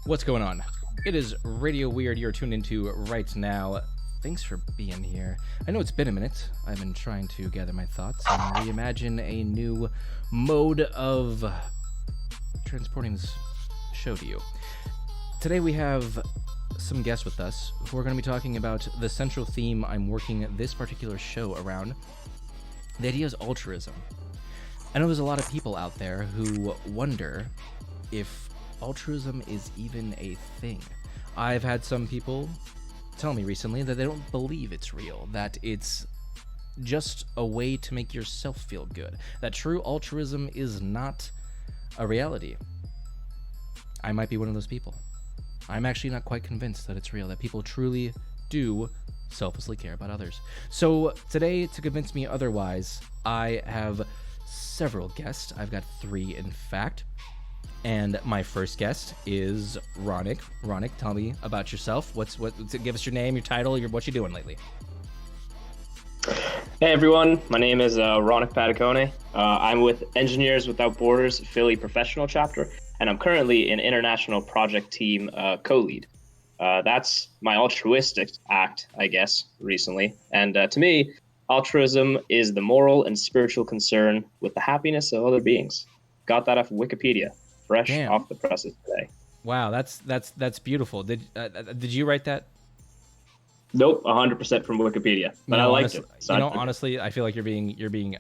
What's going on? It is Radio Wyrd you're tuned into right now. Thanks for being here. I know it's been a minute. I've been trying to gather my thoughts and reimagine a new mode of transporting this show to you. Today we have some guests with us who are going to be talking about the central theme I'm working this particular show around. The idea is altruism. I know there's a lot of people out there who wonder if altruism is even a thing. I've had some people tell me recently that they don't believe it's real, that it's just a way to make yourself feel good, that true altruism is not a reality. I might be one of those people. I'm actually not quite convinced that it's real, that people truly do selflessly care about others. So today, to convince me otherwise, I have several guests. I've got 3, in fact. And my first guest is Ronak. Ronak, tell me about yourself. Give us your name, your title, what you doing lately. Hey everyone, my name is Ronak Padukone. I'm with Engineers Without Borders Philly Professional Chapter, and I'm currently an international project team co-lead. That's my altruistic act, I guess, recently. And to me, altruism is the moral and spiritual concern with the happiness of other beings. Got that off Wikipedia, fresh off the presses today. Wow, that's beautiful. Did you write that? Nope, 100% from Wikipedia, but I liked it. So honestly, I feel like you're being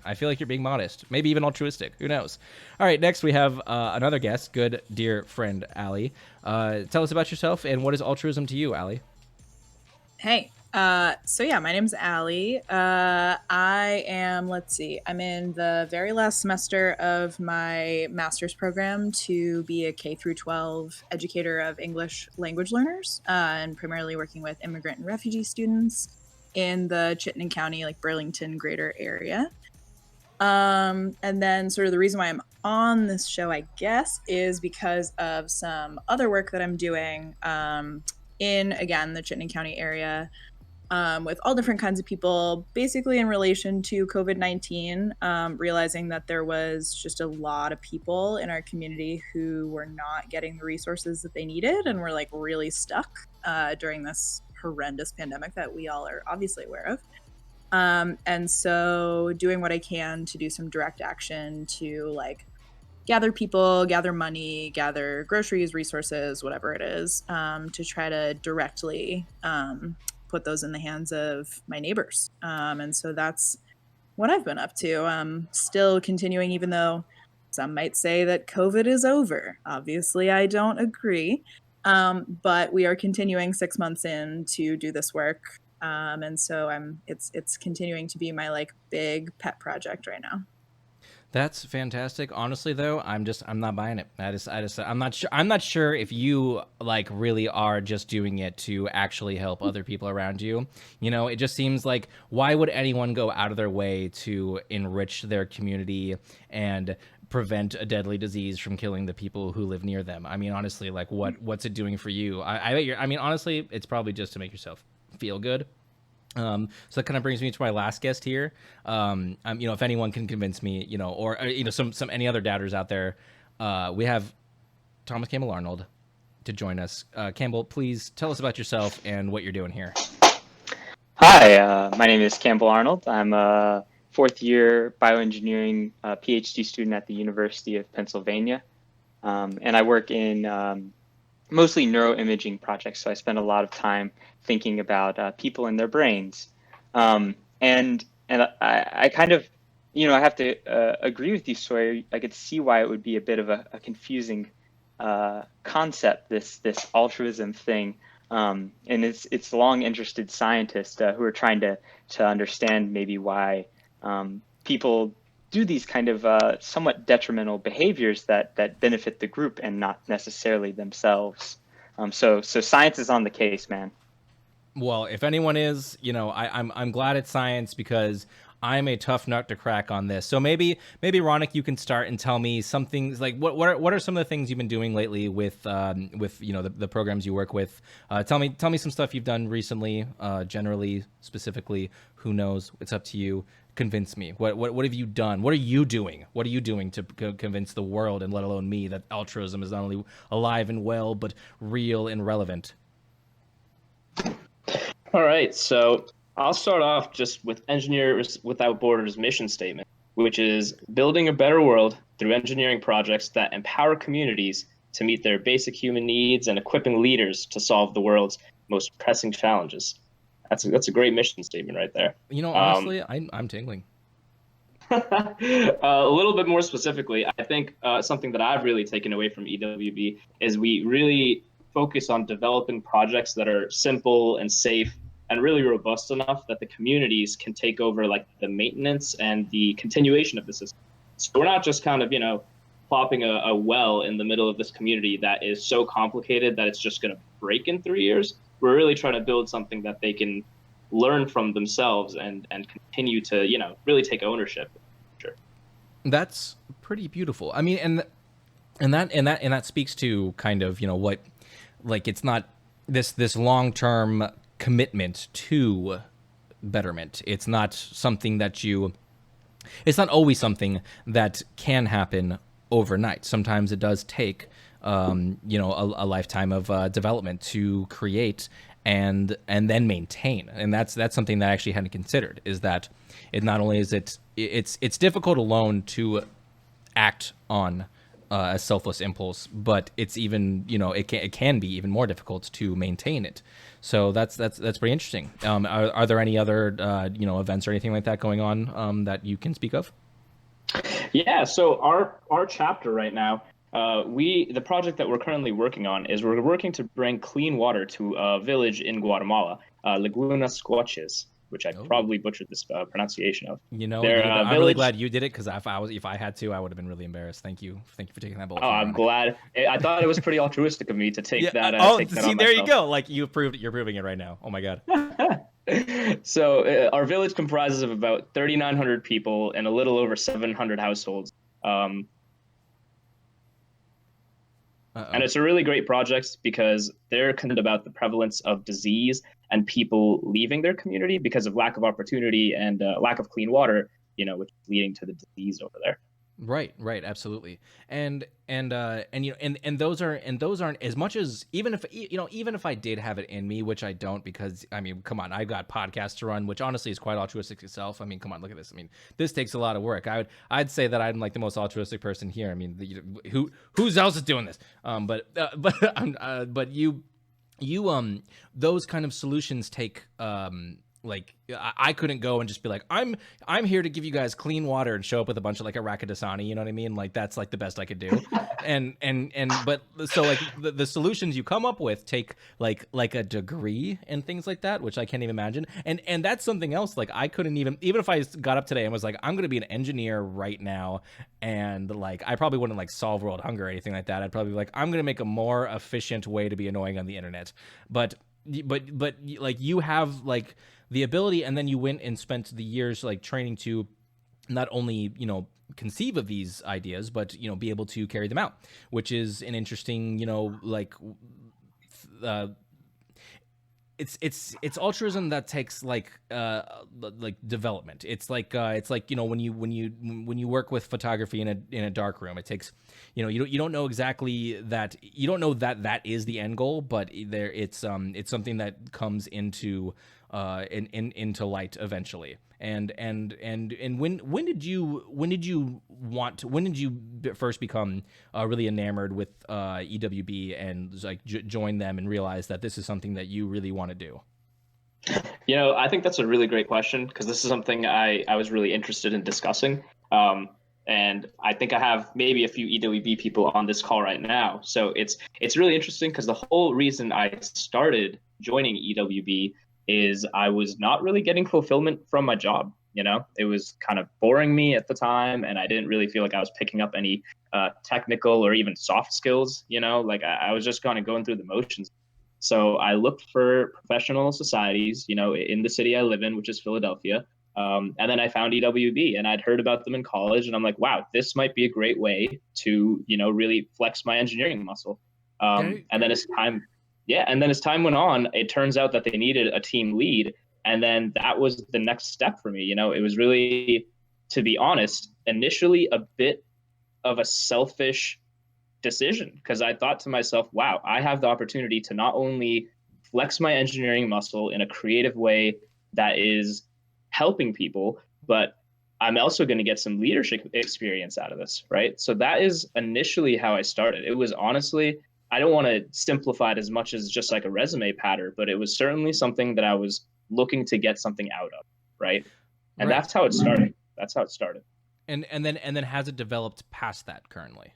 modest, maybe even altruistic. Who knows? All right, next we have another guest, good dear friend Allie. Tell us about yourself and what is altruism to you, Allie? Hey, so yeah, my name's Allie. I am, I'm in the very last semester of my master's program to be a K through 12 educator of English language learners, and primarily working with immigrant and refugee students in the Chittenden County, Burlington greater area. And then sort of the reason why I'm on this show, I guess, is because of some other work that I'm doing in, again, the Chittenden County area, with all different kinds of people, basically in relation to COVID-19, realizing that there was just a lot of people in our community who were not getting the resources that they needed and were really stuck during this horrendous pandemic that we all are obviously aware of. And so doing what I can to do some direct action to gather people, gather money, gather groceries, resources, whatever it is, to try to directly put those in the hands of my neighbors. And so that's what I've been up to. Still continuing, even though some might say that COVID is over. Obviously, I don't agree. But we are continuing 6 months in to do this work. And so it's continuing to be my big pet project right now. That's fantastic. Honestly, though, I'm not buying it. I'm not sure if you really are just doing it to actually help other people around you. You know, it just seems like, why would anyone go out of their way to enrich their community and prevent a deadly disease from killing the people who live near them? I mean, honestly, what's it doing for you? I mean, honestly, it's probably just to make yourself feel good. So that kind of brings me to my last guest here. If anyone can convince me, or some any other doubters out there, we have Thomas Campbell Arnold to join us. Campbell, please tell us about yourself and what you're doing here. Hi, my name is Campbell Arnold. I'm a fourth-year bioengineering PhD student at the University of Pennsylvania, and I work in mostly neuroimaging projects. So I spend a lot of time thinking about people and their brains. And I kind of, I have to agree with you, Sawyer. I could see why it would be a bit of a confusing concept, this altruism thing. And it's long interested scientists who are trying to understand maybe why people do these kind of somewhat detrimental behaviors that benefit the group and not necessarily themselves. So science is on the case, man. Well, if anyone is, I'm glad it's science, because I'm a tough nut to crack on this. So maybe Ronak, you can start and tell me some things like what are some of the things you've been doing lately with the programs you work with. Tell me some stuff you've done recently, generally, specifically. Who knows? It's up to you. Convince me. What have you done? What are you doing? What are you doing to convince the world, and let alone me, that altruism is not only alive and well but real and relevant? All right, so I'll start off just with Engineers Without Borders' mission statement, which is building a better world through engineering projects that empower communities to meet their basic human needs and equipping leaders to solve the world's most pressing challenges. That's a great mission statement right there. Honestly, I'm tingling. A little bit more specifically, I think something that I've really taken away from EWB is we really focus on developing projects that are simple and safe and really robust enough that the communities can take over like the maintenance and the continuation of the system. So we're not just kind of, plopping a well in the middle of this community that is so complicated that it's just going to break in 3 years. We're really trying to build something that they can learn from themselves and continue to, really take ownership. Sure. That's pretty beautiful. I mean, and that speaks to kind of, what, like, it's not this long-term commitment to betterment. It's not something that it's not always something that can happen overnight. Sometimes it does take, a lifetime of development to create and then maintain. And that's something that I actually hadn't considered, is that it not only is it's difficult alone to act on a selfless impulse, but it's even, it can be even more difficult to maintain it. So that's pretty interesting. Are there any other events or anything like that going on that you can speak of? Yeah, so our chapter right now, the project that we're currently working on is we're working to bring clean water to a village in Guatemala, Laguna Squatches, which I probably butchered this pronunciation of. I'm really glad you did it, because if I had to, I would have been really embarrassed. Thank you for taking that bullet. Oh, I'm glad. I thought it was pretty altruistic of me to take that. See, there you go. Like, you're proving it right now. Oh my god. So our village comprises of about 3,900 people and a little over 700 households. And it's a really great project because they're concerned about the prevalence of disease and people leaving their community because of lack of opportunity and lack of clean water, which is leading to the disease over there. Right, absolutely. And those aren't as much as, even if I did have it in me, which I don't, because I mean, come on, I've got podcasts to run, which honestly is quite altruistic itself. I mean, come on, look at this. I mean, this takes a lot of work. I'd say that I'm like the most altruistic person here. I mean, who's else is doing this? But you those kind of solutions take like, I couldn't go and just be like, I'm here to give you guys clean water and show up with a bunch of like Iraq Dasani, you know what I mean? Like, that's like the best I could do. But so like the solutions you come up with take like a degree and things like that, which I can't even imagine. And that's something else. Like, I couldn't even if I got up today and was like, I'm going to be an engineer right now, and like, I probably wouldn't like solve world hunger or anything like that. I'd probably be like, I'm going to make a more efficient way to be annoying on the internet. But like, you have like the ability, and then you went and spent the years like training to not only conceive of these ideas, but be able to carry them out, which is an interesting it's altruism that takes like development. It's like when you work with photography in a dark room, it takes you don't know exactly that, you don't know that is the end goal, but it's something that comes into light eventually. And when did you first become really enamored with EWB and like join them and realize that this is something that you really want to do? I think that's a really great question, because this is something I was really interested in discussing. And I think I have maybe a few EWB people on this call right now. So it's really interesting, because the whole reason I started joining EWB is I was not really getting fulfillment from my job. It was kind of boring me at the time, and I didn't really feel like I was picking up any technical or even soft skills. Like I was just kind of going through the motions. So I looked for professional societies, in the city I live in, which is Philadelphia. And then I found EWB, and I'd heard about them in college, and I'm like, wow, this might be a great way to, really flex my engineering muscle. And then as time, and then as time went on, it turns out that they needed a team lead, and then that was the next step for me. It was really, to be honest, initially a bit of a selfish decision, because I thought to myself, wow, I have the opportunity to not only flex my engineering muscle in a creative way that is helping people, but I'm also going to get some leadership experience out of this, right? So that is initially how I started. It was honestly, I don't want to simplify it as much as just like a resume pattern, but it was certainly something that I was looking to get something out of, right? And that's how it started. That's how it started. And then has it developed past that currently?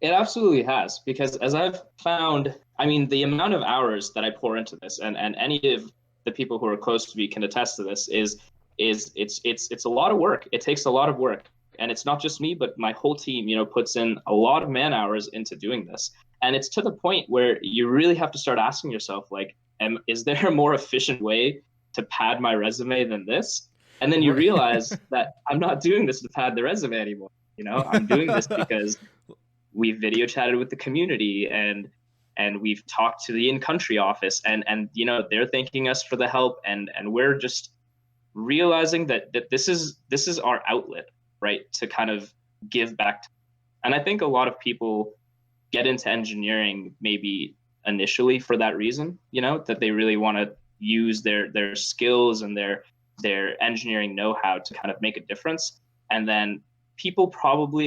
It absolutely has, because as I've found, I mean, the amount of hours that I pour into this, and any of the people who are close to me can attest to this, is it's a lot of work. It takes a lot of work, and it's not just me, but my whole team, puts in a lot of man hours into doing this. And it's to the point where you really have to start asking yourself, like, is there a more efficient way to pad my resume than this? And then you realize that I'm not doing this to pad the resume anymore. I'm doing this because we've video chatted with the community, and we've talked to the in-country office, and they're thanking us for the help, and we're just realizing that this is our outlet, right, to kind of give back to. And I think a lot of people get into engineering maybe initially for that reason, that they really want to use their skills and their engineering know-how to kind of make a difference. And then a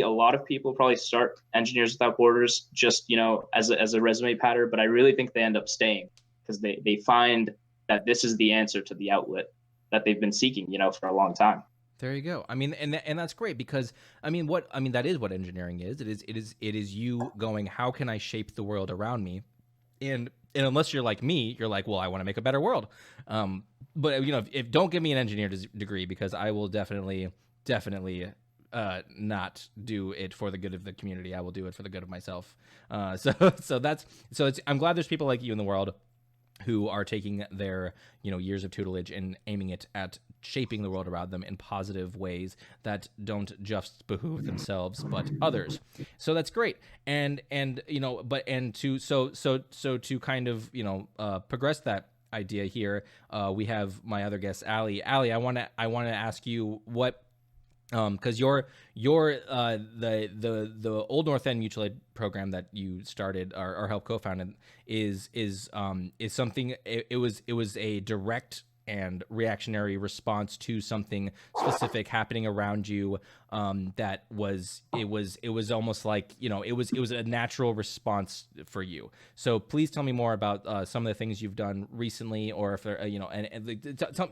lot of people probably start Engineers Without Borders just, as a resume pattern, but I really think they end up staying because they find that this is the answer to the outlet that they've been seeking, for a long time. There you go. I mean, and that's great, because that is what engineering is. It is you going, how can I shape the world around me? And unless you're like me, you're like, well, I want to make a better world. But if don't give me an engineer degree, because I will definitely not do it for the good of the community. I will do it for the good of myself. I'm glad there's people like you in the world who are taking their years of tutelage and aiming it at shaping the world around them in positive ways that don't just behoove themselves but others. So that's great. And to kind of progress that idea here, we have my other guest, Allie. Allie, I want to ask you what, because you're the Old North End Mutual Aid program that you started or helped co-found is something. It was a direct and reactionary response to something specific happening around you. That was almost like it was a natural response for you. So please tell me more about some of the things you've done recently, or if there,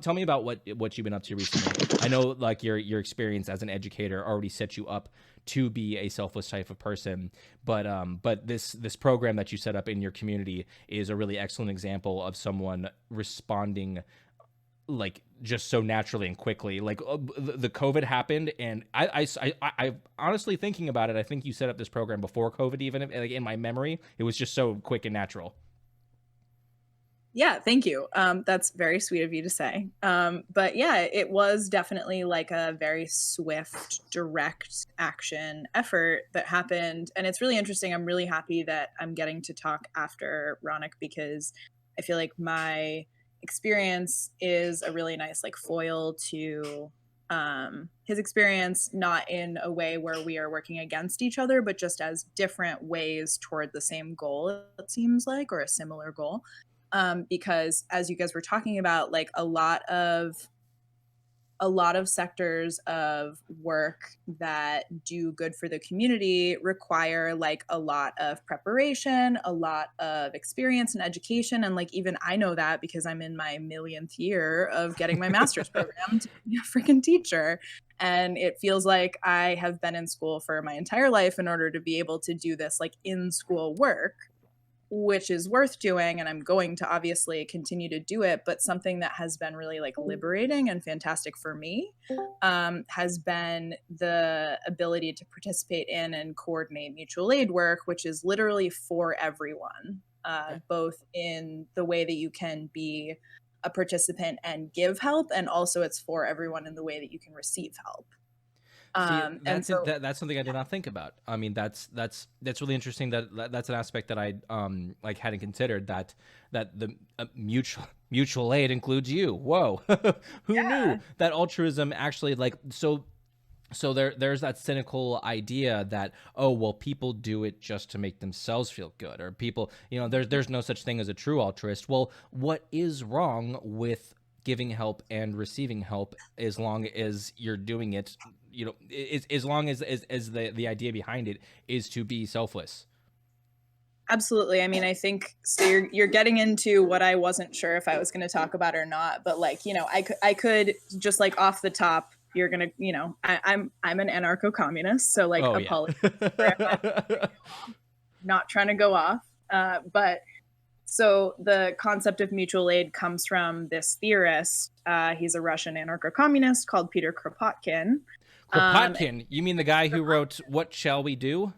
tell me about what you've been up to recently. I know like your experience as an educator already set you up to be a selfless type of person, but this program that you set up in your community is a really excellent example of someone responding like just so naturally and quickly. Like the COVID happened, and I honestly, thinking about it, I think you set up this program before COVID, even like in my memory, it was just so quick and natural. Yeah, thank you. That's very sweet of you to say. But yeah, it was definitely like a very swift, direct action effort that happened. And it's really interesting. I'm really happy that I'm getting to talk after Ronak, because I feel like my experience is a really nice like foil to his experience, not in a way where we are working against each other, but just as different ways toward the same goal, it seems like, or a similar goal. Because as you guys were talking about, like a lot of sectors of work that do good for the community require like a lot of preparation, a lot of experience and education. And like, even I know that because I'm in my millionth year of getting my master's program to be a freaking teacher. And it feels like I have been in school for my entire life in order to be able to do this like in school work, which is worth doing, and I'm going to obviously continue to do it. But something that has been really like liberating and fantastic for me has been the ability to participate in and coordinate mutual aid work, which is literally for everyone, both in the way that you can be a participant and give help, and also it's for everyone in the way that you can receive help. See, And so that's something I did not think about. I mean, that's really interesting. That's an aspect that I like hadn't considered. That the mutual aid includes you. Whoa, who knew that altruism actually like so. So there's that cynical idea that, oh, well, people do it just to make themselves feel good, or people, there's no such thing as a true altruist. Well, what is wrong with giving help and receiving help as long as you're doing it, as long as the idea behind it is to be selfless? Absolutely. I mean, I think so. You're getting into what I wasn't sure if I was going to talk about or not, but like, I could just like off the top. You're gonna, I'm an anarcho-communist, so like, apologies for not trying to go off. But so the concept of mutual aid comes from this theorist. He's a Russian anarcho-communist called Peter Kropotkin. Kropotkin? You mean the guy who wrote "What Shall We Do"?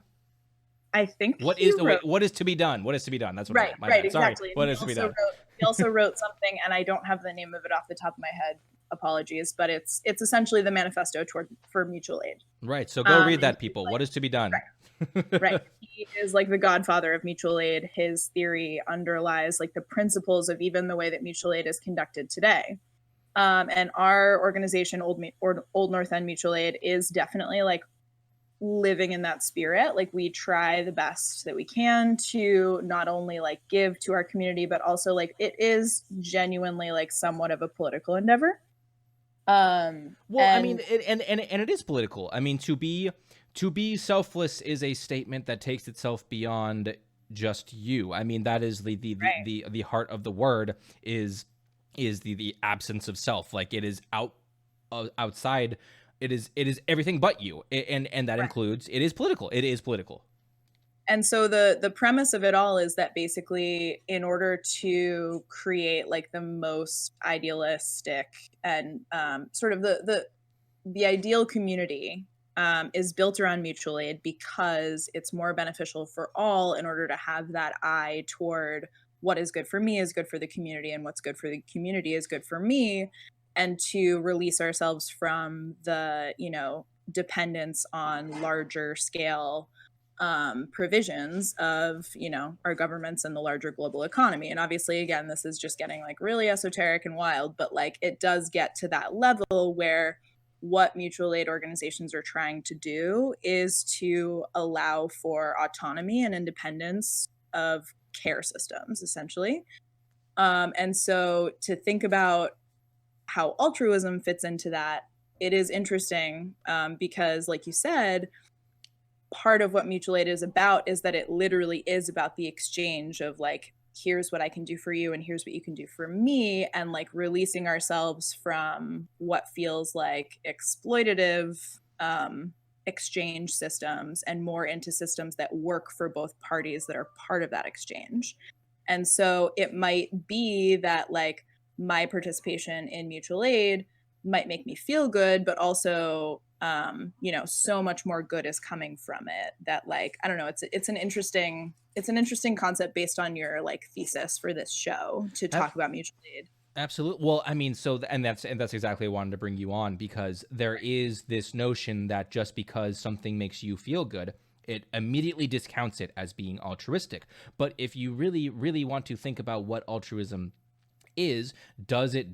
I think. What is to be done? What is to be done? That's what. Right. Right. Exactly. Sorry. What is to be done? He also wrote something, and I don't have the name of it off the top of my head. Apologies, but it's essentially the manifesto for mutual aid. Right. So go read that, people. What is to be done? Right. He is like the godfather of mutual aid. His theory underlies like the principles of even the way that mutual aid is conducted today. And our organization, Old North End Mutual Aid, is definitely like living in that spirit. Like we try the best that we can to not only like give to our community, but also like it is genuinely like somewhat of a political endeavor. I mean, it is political. I mean, to be selfless is a statement that takes itself beyond just you. I mean, that is the heart of the word is the absence of self. Like it is outside. It is everything but you, and that includes. It is political. It is political. And so the premise of it all is that basically in order to create like the most idealistic and sort of the ideal community is built around mutual aid because it's more beneficial for all in order to have that eye toward what is good for me is good for the community, and what's good for the community is good for me, and to release ourselves from the, dependence on larger scale provisions of, our governments and the larger global economy. And obviously, again, this is just getting like really esoteric and wild, but like it does get to that level where what mutual aid organizations are trying to do is to allow for autonomy and independence of care systems, essentially. And so to think about how altruism fits into that, it is interesting because, like you said, part of what mutual aid is about is that it literally is about the exchange of like, here's what I can do for you and here's what you can do for me, and like releasing ourselves from what feels like exploitative exchange systems and more into systems that work for both parties that are part of that exchange. And so it might be that like my participation in mutual aid might make me feel good, but also so much more good is coming from it that like, I don't know, it's an interesting concept based on your like thesis for this show to talk about mutual aid. Absolutely. Well, I mean, that's exactly why I wanted to bring you on, because there is this notion that just because something makes you feel good, it immediately discounts it as being altruistic. But if you really, really want to think about what altruism is, does it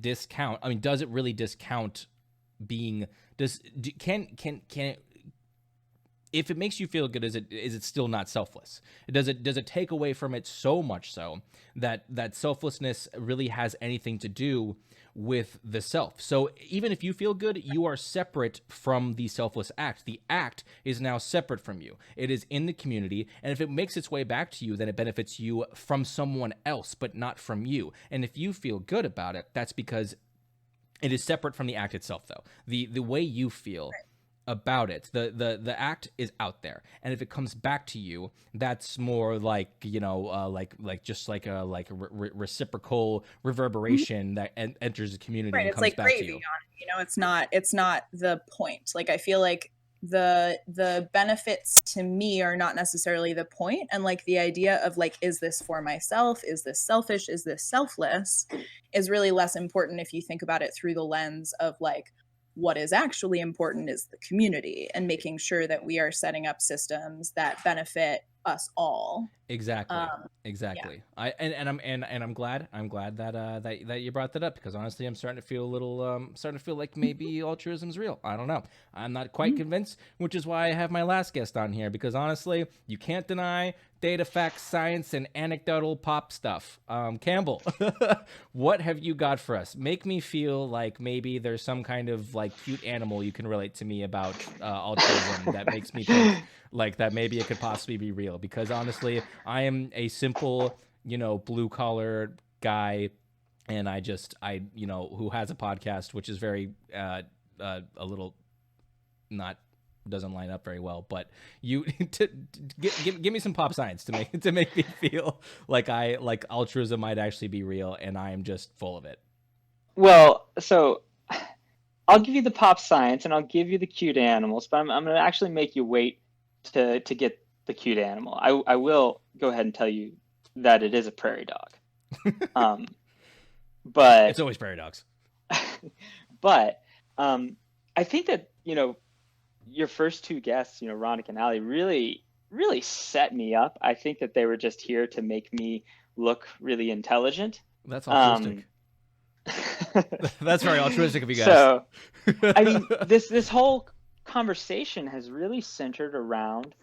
really discount being if it makes you feel good, is it still not selfless? Does it take away from it so much so that selflessness really has anything to do with the self? So even if you feel good, you are separate from the selfless act. The act is now separate from you. It is in the community, and if it makes its way back to you, then it benefits you from someone else, but not from you. And if you feel good about it, that's because it is separate from the act itself, though. The way you feel about it, the act is out there, and if it comes back to you, that's more like reciprocal reverberation that enters the community and it's comes like back gravy to you. on it. It's not the point. Like I feel like the benefits to me are not necessarily the point, and like the idea of like, is this for myself, is this selfish, is this selfless, is really less important if you think about it through the lens of like, what is actually important is the community and making sure that we are setting up systems that benefit us all. Exactly. Exactly. Yeah. I'm glad that you brought that up, because honestly, I'm starting to feel a little starting to feel like maybe altruism's real. I don't know. I'm not quite convinced, which is why I have my last guest on here, because honestly, you can't deny data, facts, science, and anecdotal pop stuff. Campbell, what have you got for us? Make me feel like maybe there's some kind of like cute animal you can relate to me about altruism that makes me think like that maybe it could possibly be real, because honestly, I am a simple, blue collar guy, and I who has a podcast, which is very a little not doesn't line up very well, but you give me some pop science to make me feel like altruism might actually be real, and I am just full of it. Well, so I'll give you the pop science and I'll give you the cute animals, but I'm going to actually make you wait to get the cute animal. I will go ahead and tell you that it is a prairie dog. But it's always prairie dogs. But I think that, your first two guests, Ronak and Ali, really, really set me up. I think that they were just here to make me look really intelligent. That's altruistic. That's very altruistic of you guys. So, I mean, this whole conversation has really centered around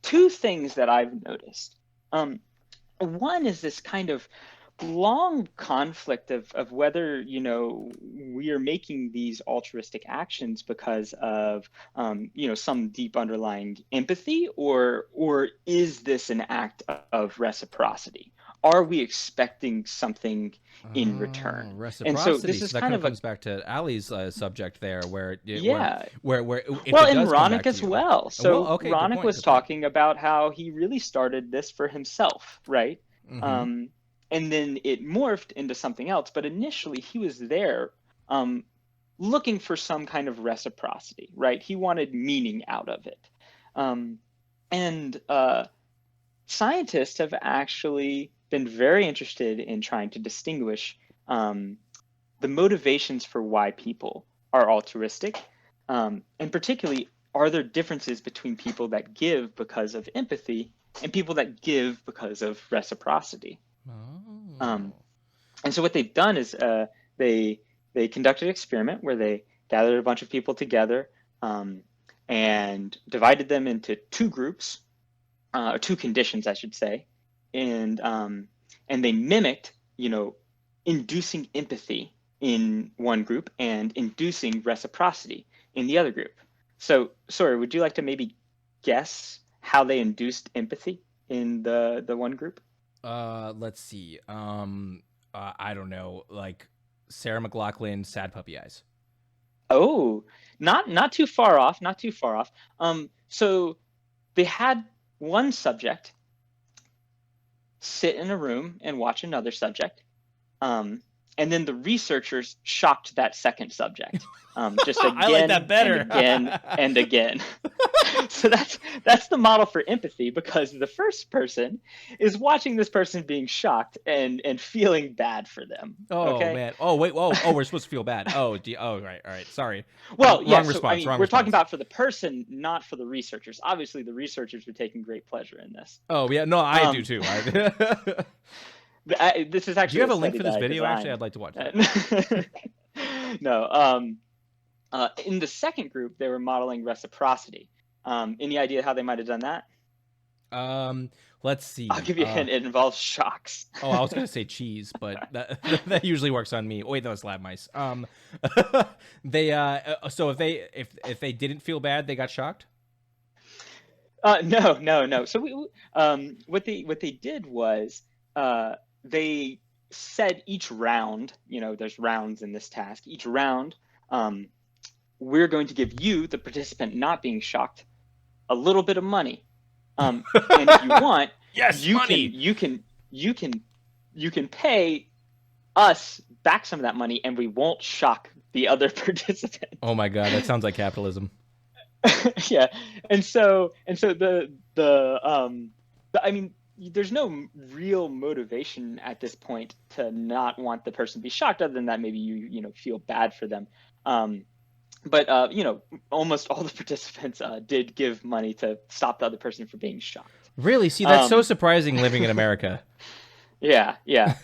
two things that I've noticed. One is this kind of long conflict of whether we are making these altruistic actions because of some deep underlying empathy, or is this an act of reciprocity? Are we expecting something in return? Reciprocity. And so this is that kind of comes back to Ali's subject there, where and Ronak as well. So okay, Ronak was talking about how he really started this for himself, right? Mm-hmm. And then it morphed into something else. But initially, he was there looking for some kind of reciprocity, right? He wanted meaning out of it. And scientists have actually been very interested in trying to distinguish the motivations for why people are altruistic. And particularly, are there differences between people that give because of empathy and people that give because of reciprocity? And so what they've done is they conducted an experiment where they gathered a bunch of people together and divided them into two groups, or two conditions, I should say, and they mimicked, inducing empathy in one group and inducing reciprocity in the other group. So, sorry, would you like to maybe guess how they induced empathy in the one group? Let's see. I don't know, like Sarah McLachlan, sad puppy eyes. Oh, not too far off, not too far off. So they had one subject sit in a room and watch another subject. And then the researchers shocked that second subject, just again I like that better. and again and again. So that's the model for empathy, because the first person is watching this person being shocked and feeling bad for them. Oh, okay? man. Oh, wait. Oh, we're supposed to feel bad. Oh, right. Sorry. Well, wrong yeah. response. So, we're talking about for the person, not for the researchers. Obviously, the researchers were taking great pleasure in this. Oh, yeah. No, I do too. This is actually. Do you have a link for this video? Actually, I'd like to watch that. No. In the second group, they were modeling reciprocity. Any idea how they might have done that? Let's see. I'll give you a hint. It involves shocks. Oh, I was gonna say cheese, but that usually works on me. Oh, wait, that was lab mice. They so if they didn't feel bad, they got shocked. No. So what they did was they said each round, there's rounds in this task. Each round, we're going to give you, the participant not being shocked, a little bit of money. And if you want, yes, money. You can pay us back some of that money, and we won't shock the other participant. Oh my God, that sounds like capitalism. Yeah, and so I mean, there's no real motivation at this point to not want the person to be shocked, other than that maybe you feel bad for them. Um, but almost all the participants did give money to stop the other person from being shocked. Really? See, that's so surprising living in America. Yeah, yeah.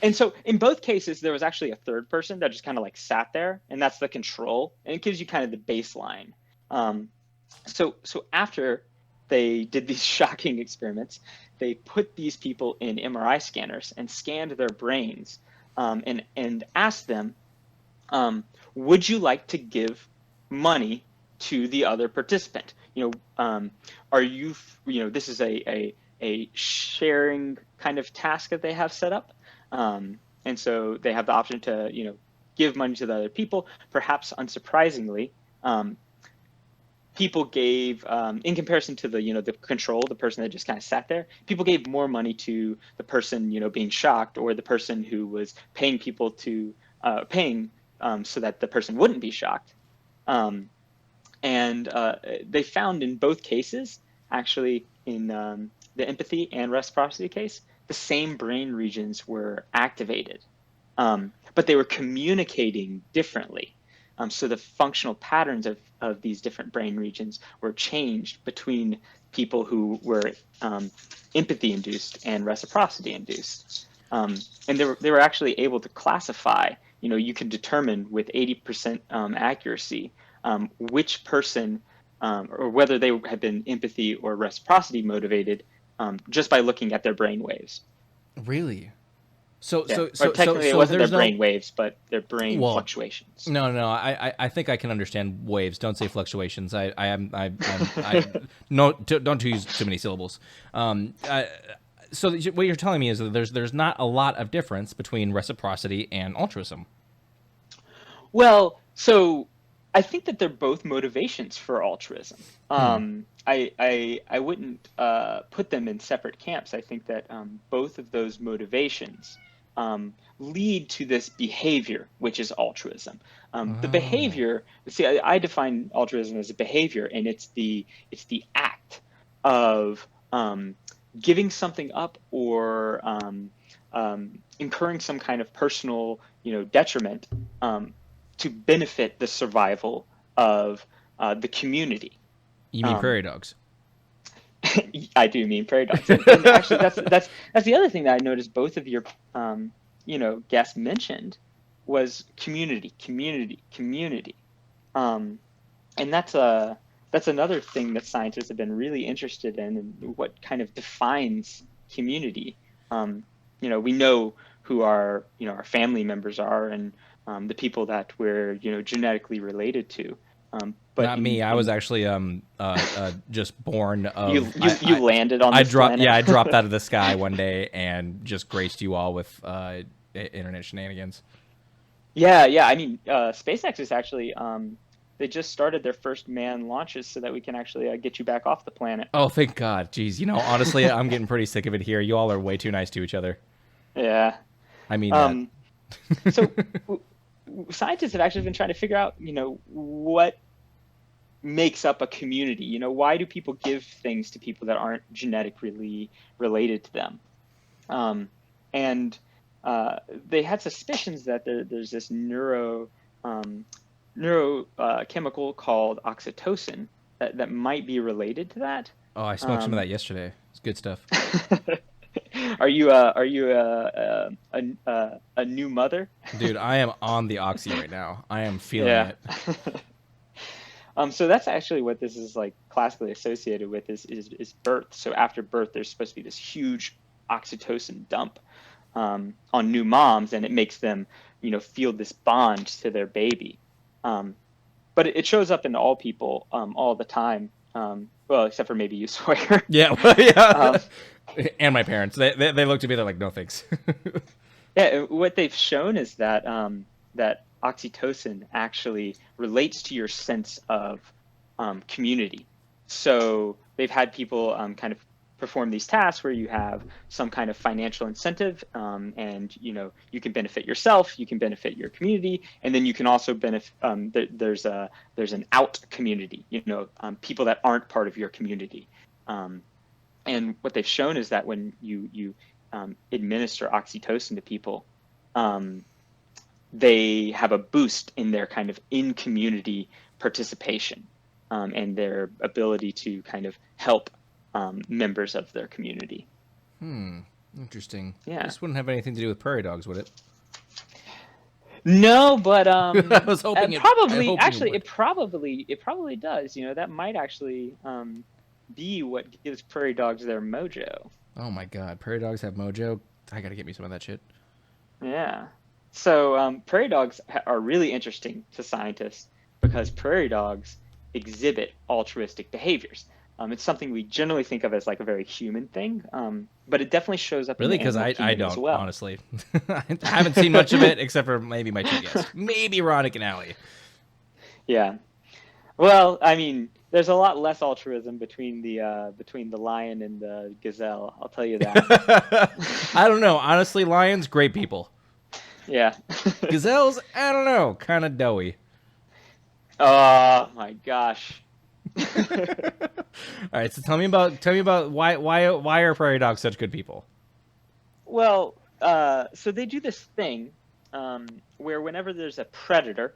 And so in both cases, there was actually a third person that just kind of like sat there, and that's the control, and it gives you kind of the baseline. So after they did these shocking experiments, they put these people in MRI scanners and scanned their brains, and asked them, would you like to give money to the other participant? Are you, this is a sharing kind of task that they have set up. And so they have the option to, give money to the other people. Perhaps unsurprisingly, people gave, in comparison to the control, the person that just kind of sat there, people gave more money to the person, being shocked, or the person who was paying people to, so that the person wouldn't be shocked. And they found in both cases, actually in the empathy and reciprocity case, the same brain regions were activated, but they were communicating differently. So the functional patterns of these different brain regions were changed between people who were empathy induced and reciprocity induced. And they were actually able to classify, you can determine with 80% accuracy which person, or whether they had been empathy or reciprocity motivated, just by looking at their brain waves. Really? So technically it wasn't their brain waves, but their brain fluctuations. No, I think I can understand waves. Don't say fluctuations. No, don't use too many syllables. So what you're telling me is that there's not a lot of difference between reciprocity and altruism. Well, so I think that they're both motivations for altruism. I wouldn't put them in separate camps. I think that both of those motivations lead to this behavior, which is altruism. The behavior, see, I define altruism as a behavior, and it's the act of giving something up, or incurring some kind of personal, detriment to benefit the survival of the community. You mean prairie dogs? I do mean prairie dogs. And actually, that's the other thing that I noticed both of your guests mentioned was community. And that's another thing that scientists have been really interested in, and what kind of defines community. We know who our family members are, and the people that we're genetically related to. But not me. I was actually just born of. You landed on this planet. Yeah, I dropped out of the sky one day and just graced you all with internet shenanigans. Yeah. I mean, SpaceX is actually they just started their first manned launches so that we can actually get you back off the planet. Oh, thank God. Jeez, honestly, I'm getting pretty sick of it here. You all are way too nice to each other. Yeah. I mean, so scientists have actually been trying to figure out, what makes up a community. Why do people give things to people that aren't genetically related to them? And they had suspicions that there's this neurochemical called oxytocin that might be related to that. Oh, I smoked some of that yesterday. It's good stuff. Are you a new mother? Dude, I am on the oxy right now. I am feeling it. So that's actually what this is like classically associated with is birth. So after birth, there's supposed to be this huge oxytocin dump on new moms, and it makes them, feel this bond to their baby. But it shows up in all people all the time. Well, except for maybe you, Sawyer. Yeah, well, yeah. And my parents. They looked at me. They're like, "No, thanks." Yeah, what they've shown is that that oxytocin actually relates to your sense of community. So they've had people kind of perform these tasks where you have some kind of financial incentive, and you can benefit yourself, you can benefit your community, and then you can also benefit. There's an out community, people that aren't part of your community, and what they've shown is that when you administer oxytocin to people, they have a boost in their kind of in-community participation, and their ability to kind of help members of their community. Interesting. Yeah. This wouldn't have anything to do with prairie dogs, would it? No, but I was hoping it probably does. That might actually be what gives prairie dogs their mojo. Oh my God, prairie dogs have mojo. I gotta get me some of that shit. Yeah. So prairie dogs are really interesting to scientists because prairie dogs exhibit altruistic behaviors. It's something we generally think of as like a very human thing, but it definitely shows up. Really, in the because animal I kingdom don't as well. honestly. I haven't seen much of it except for maybe my two guests, maybe Ronak and Allie. Yeah. Well, I mean, there's a lot less altruism between the lion and the gazelle. I'll tell you that. I don't know. Honestly, lions, great people. Yeah. Gazelles, I don't know, kind of doughy. Oh my gosh. All right, so tell me about why are prairie dogs such good people? Well, so they do this thing where whenever there's a predator,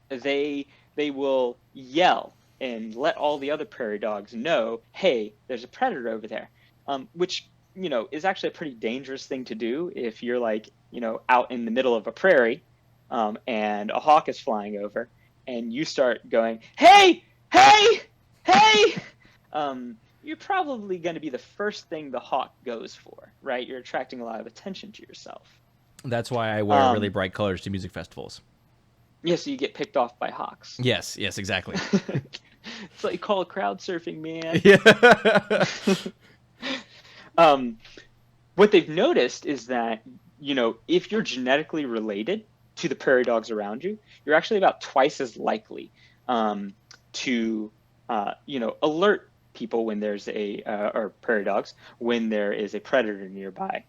they will yell and let all the other prairie dogs know, hey, there's a predator over there, which is actually a pretty dangerous thing to do if you're like out in the middle of a prairie, and a hawk is flying over, and you start going, hey, hey, hey. You're probably going to be the first thing the hawk goes for, right? You're attracting a lot of attention to yourself. That's why I wear really bright colors to music festivals. Yeah, so you get picked off by hawks. Yes, exactly. It's like called crowd surfing, man. Yeah. What they've noticed is that, if you're genetically related to the prairie dogs around you, you're actually about twice as likely to, alert people when there's or prairie dogs, when there is a predator nearby.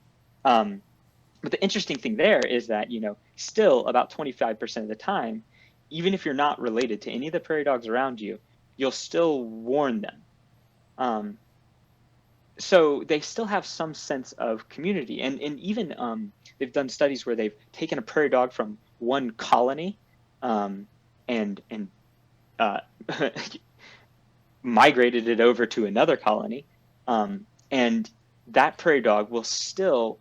But the interesting thing there is that, still about 25% of the time, even if you're not related to any of the prairie dogs around you, you'll still warn them. So they still have some sense of community. And even they've done studies where they've taken a prairie dog from one colony and migrated it over to another colony. And that prairie dog will still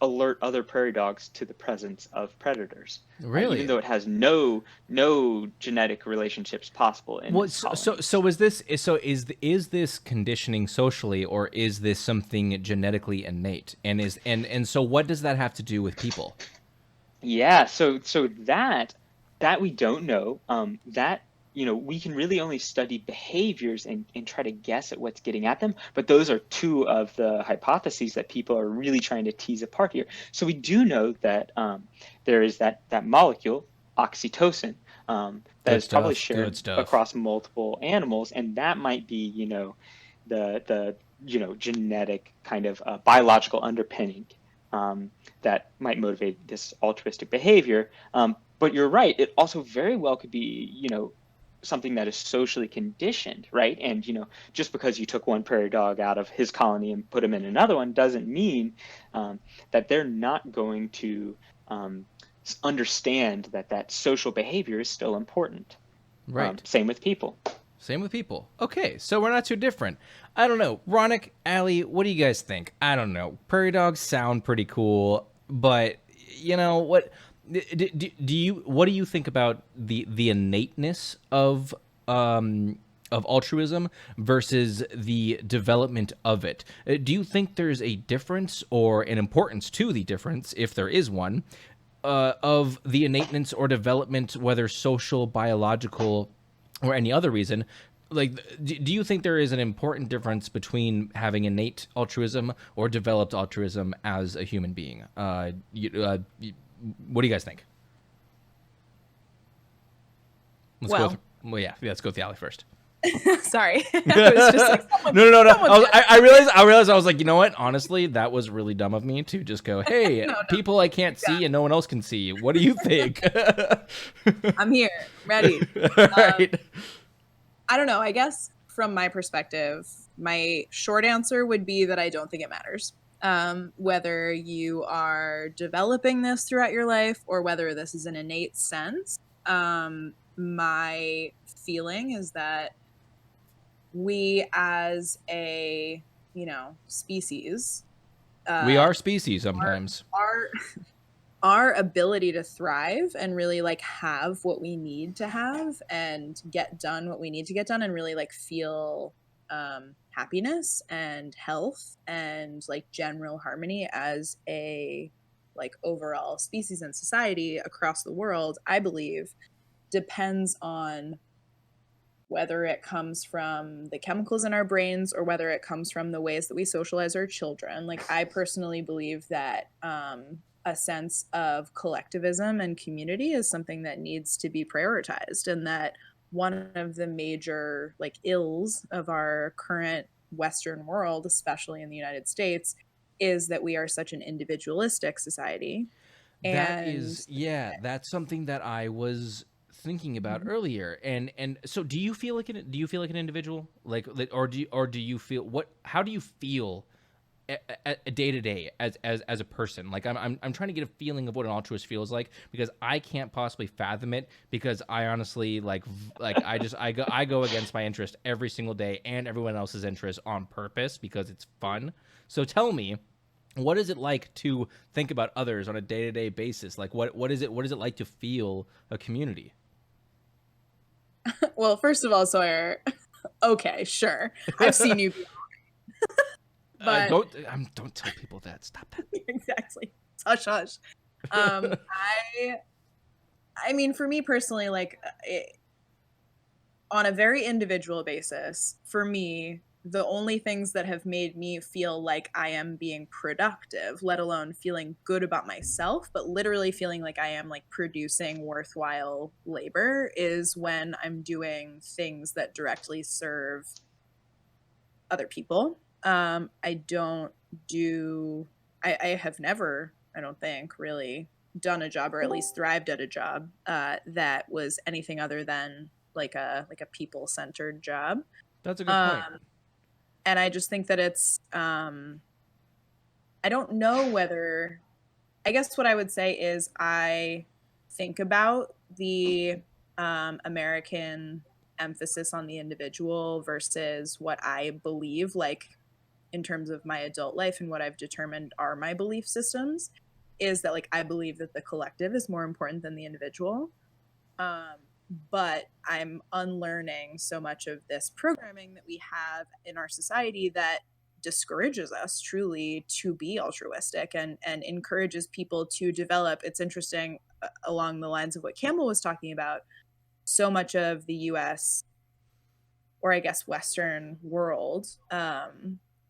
alert other prairie dogs to the presence of predators. Really? Even though it has no genetic relationships possible in its colonies. Is this conditioning socially, or is this something genetically innate? And so what does that have to do with people? Yeah, so that we don't know. That we can really only study behaviors and try to guess at what's getting at them. But those are two of the hypotheses that people are really trying to tease apart here. So we do know that there is that molecule, oxytocin, that is probably shared across multiple animals. And that might be, the genetic kind of biological underpinning that might motivate this altruistic behavior. But you're right. It also very well could be, something that is socially conditioned, right? And, just because you took one prairie dog out of his colony and put him in another one doesn't mean that they're not going to understand that social behavior is still important. Right. Same with people. Okay, so we're not too different. I don't know. Ronak, Allie, what do you guys think? I don't know. Prairie dogs sound pretty cool, but what... What do you think about the innateness of altruism versus the development of it? Do you think there's a difference or an importance to the difference, if there is one, of the innateness or development, whether social, biological, or any other reason? Like, do you think there is an important difference between having innate altruism or developed altruism as a human being? What do you guys think? Let's go with the Alley first. Sorry. I was just like, No. someone I realized I was like, you know what? Honestly, that was really dumb of me to just go, hey, No. people I can't see and no one else can see. What do you think? I'm here, ready. Right. I don't know. I guess from my perspective, my short answer would be that I don't think it matters. Whether you are developing this throughout your life or whether this is an innate sense, my feeling is that we as a, species, We are species sometimes. our ability to thrive and really like have what we need to have and get done what we need to get done and really like feel happiness and health and like general harmony as a like overall species and society across the world, I believe depends on whether it comes from the chemicals in our brains or whether it comes from the ways that we socialize our children. Like, I personally believe that a sense of collectivism and community is something that needs to be prioritized, and that one of the major like ills of our current Western world, especially in the United States, is that we are such an individualistic society. That's something that I was thinking about Mhm. earlier. And so do you feel like an individual? Like or do you feel how do you feel a day to day as a person? Like I'm trying to get a feeling of what an altruist feels like, because I can't possibly fathom it, because I honestly I go against my interest every single day and everyone else's interest on purpose because it's fun. So tell me, what is it like to think about others on a day-to-day basis? Like what is it like to feel a community? Well, first of all, Sawyer, okay, sure. I've seen you, but Don't tell people that. Stop that. exactly. Hush, hush. I mean, for me personally, like on a very individual basis, for me, the only things that have made me feel like I am being productive, let alone feeling good about myself, but literally feeling like I am like producing worthwhile labor, is when I'm doing things that directly serve other people. I don't do, I have never, I don't think, really done a job, or at least thrived at a job that was anything other than like a people centered job. That's a good point. Um, and I just think that it's I don't know whether, I guess what I would say is I think about the American emphasis on the individual versus what I believe, like in terms of my adult life and what I've determined are my belief systems, is that like I believe that the collective is more important than the individual. Um, but I'm unlearning so much of this programming that we have in our society that discourages us truly to be altruistic and encourages people to develop. It's interesting, along the lines of what Campbell was talking about, so much of the US, or I guess Western world,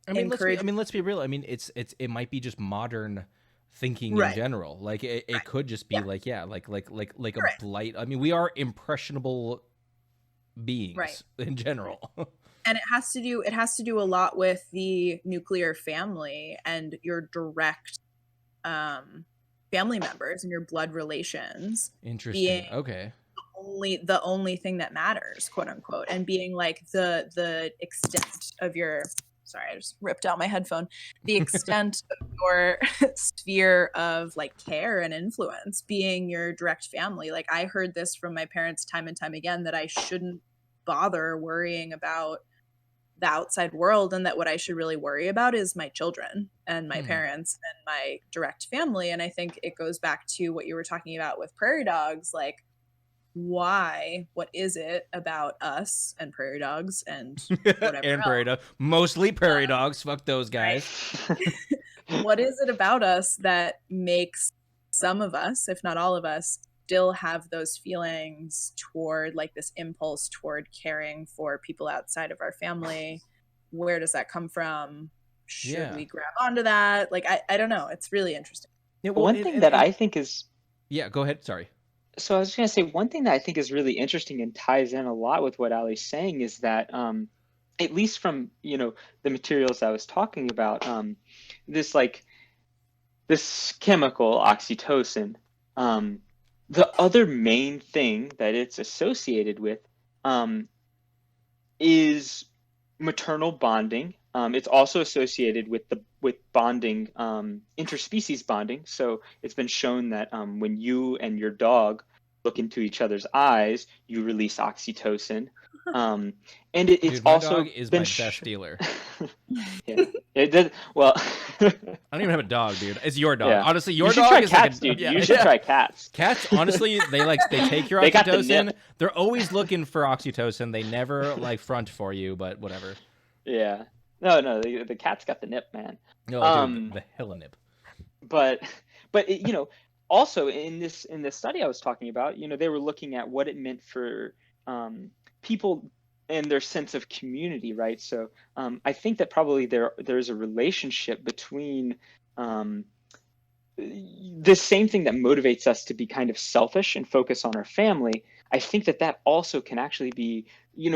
Let's be real. I mean, it might be just modern thinking in right, general. Like it could just be yeah, like, yeah, like a right, blight. I mean, we are impressionable beings right. in general. And it has to do a lot with the nuclear family and your direct family members and your blood relations Interesting. being Okay. the only thing that matters, quote unquote, and being like the extent of your, sorry, I just ripped out my headphone, the extent of your sphere of like care and influence being your direct family. Like, I heard this from my parents time and time again, that I shouldn't bother worrying about the outside world, and that what I should really worry about is my children and my Hmm. parents and my direct family. And I think it goes back to what you were talking about with prairie dogs. Like, what is it about us and prairie dogs and whatever And else, prairie dog, mostly prairie dogs. Fuck those right? guys. What is it about us that makes some of us, if not all of us, still have those feelings toward like this impulse toward caring for people outside of our family? Where does that come from? Should Yeah. we grab onto that? Like, I don't know. It's really interesting. Yeah. Well, One thing that I think is yeah. Go ahead. Sorry. So I was going to say one thing that I think is really interesting and ties in a lot with what Ali's saying is that at least from the materials I was talking about, this this chemical oxytocin, the other main thing that it's associated with is maternal bonding. It's also associated with bonding, interspecies bonding. So it's been shown that when you and your dog look into each other's eyes, you release oxytocin. And it's Dude, my also dog is been my best dealer. Yeah, it did well. I don't even have a dog, dude. It's your dog. Yeah. Honestly, You your should dog try is cats, like a, dude. yeah, You should yeah. try cats. Cats, honestly, they take your They got the oxytocin. nip. They're always looking for oxytocin. They never front for you, but whatever. Yeah. No, the cat's got the nip, man. Oh, dude, the hella nip. But also in this study I was talking about, they were looking at what it meant for people and their sense of community, right? So I think that probably there's a relationship between this same thing that motivates us to be kind of selfish and focus on our family. I think that also can actually be,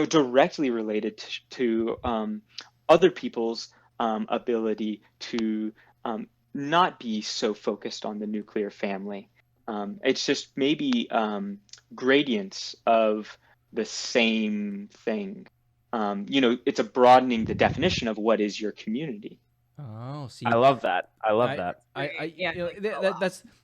directly related to other people's ability to not be so focused on the nuclear family. It's just maybe gradients of the same thing. It's a broadening the definition of what is your community. Oh, see, I love that. I love that.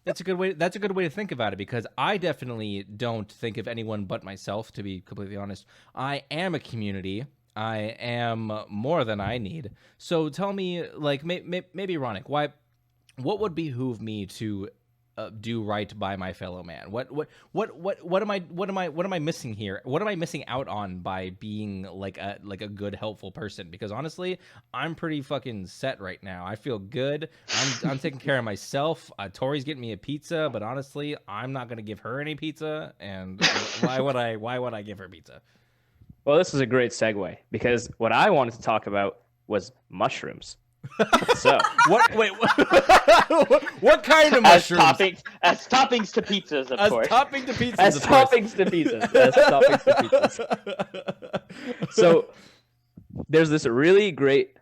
That's a good way. That's a good way to think about it, because I definitely don't think of anyone but myself. To be completely honest, I am a community. I am more than I need. So tell me, like, maybe Ronak, what would behoove me to do right by my fellow man? What am I missing here? What am I missing out on by being like a good, helpful person? Because honestly, I'm pretty fucking set right now. I feel good. I'm taking care of myself. Tori's getting me a pizza, but honestly, I'm not gonna give her any pizza. And why would I give her pizza? Well, this is a great segue, because what I wanted to talk about was mushrooms. So what kind of mushrooms? As toppings to pizzas, of course. Topping to pizzas. As toppings to pizzas. So there's this really great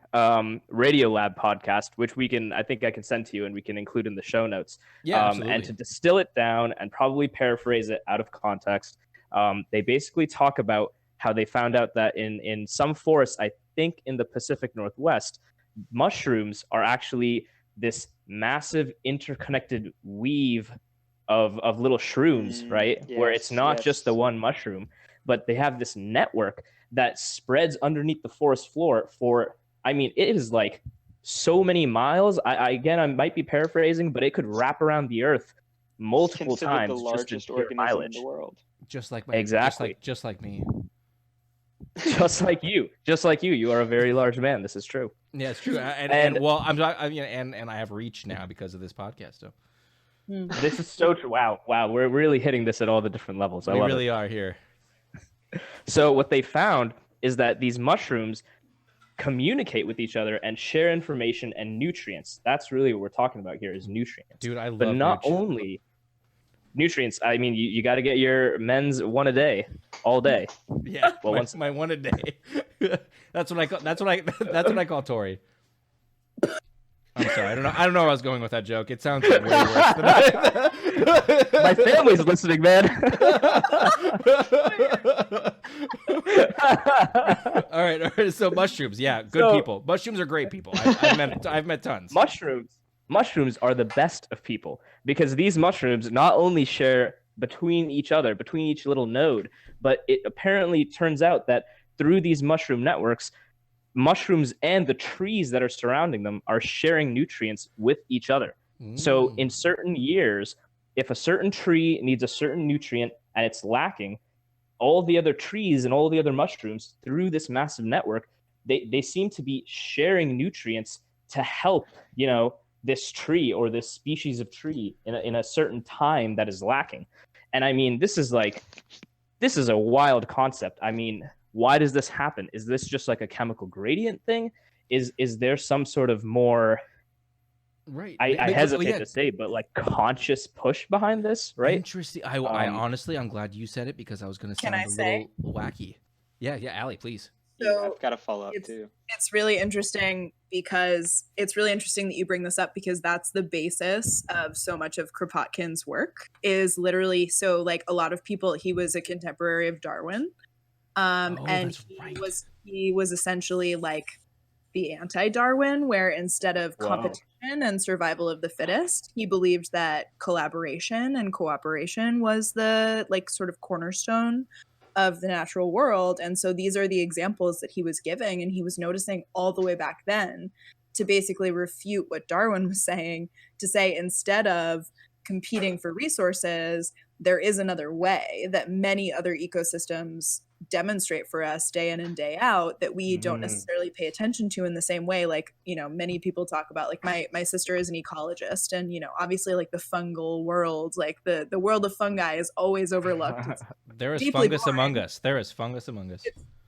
Radio Lab podcast, which I think I can send to you and we can include in the show notes. Yeah, absolutely. And to distill it down and probably paraphrase it out of context, they basically talk about how they found out that in some forests, I think in the Pacific Northwest, mushrooms are actually this massive interconnected weave of little shrooms, right? Yes, where it's not just the one mushroom, but they have this network that spreads underneath the forest floor for, it is like so many miles. I might be paraphrasing, but it could wrap around the earth multiple times. The largest organism in the world. Just like exactly. Just like me. Just like you. You are a very large man. This is true. Yeah, it's true. And I have reach now because of this podcast. So this is so true. Wow, we're really hitting this at all the different levels. We really are here. So what they found is that these mushrooms communicate with each other and share information and nutrients. That's really what we're talking about here, is nutrients. Dude, I love. But not only nutrients. You got to get your men's one a day, all day. Yeah, well, my one a day. That's what I call Tori. I'm sorry. I don't know where I was going with that joke. It sounds way worse than that. My family's listening, man. All right. So mushrooms, yeah, good people. Mushrooms are great people. I've met tons. Mushrooms are the best of people, because these mushrooms not only share between each other, between each little node, but it apparently turns out that through these mushroom networks, mushrooms and the trees that are surrounding them are sharing nutrients with each other. So in certain years, if a certain tree needs a certain nutrient and it's lacking, all the other trees and all the other mushrooms through this massive network, they seem to be sharing nutrients to help, this tree or this species of tree in a certain time that is lacking. And this is a wild concept. Why does this happen? Is this just like a chemical gradient thing? Is there some sort of more Right. I hesitate yeah. to say, but like conscious push behind this, right? Interesting. I honestly, I'm glad you said it because I was going to Can sound I a say? little wacky. Yeah, Allie, please. Yeah, So I've got to follow up it's too. it's really interesting because it's really interesting that you bring this up because that's the basis of so much of Kropotkin's work is literally so like a lot of people he was a contemporary of Darwin Oh, and that's right. he was essentially like the anti-Darwin where instead of Wow. competition and survival of the fittest he believed that collaboration and cooperation was the like sort of cornerstone of the natural world. And so these are the examples that he was giving. And he was noticing all the way back then to basically refute what Darwin was saying, to say instead of competing for resources, there is another way that many other ecosystems demonstrate for us day in and day out that we don't necessarily pay attention to in the same way. Like, you know, many people talk about like my sister is an ecologist and, you know, obviously like the fungal world, like the world of fungi is always overlooked. It's There is deeply fungus boring. among us. There is fungus among us.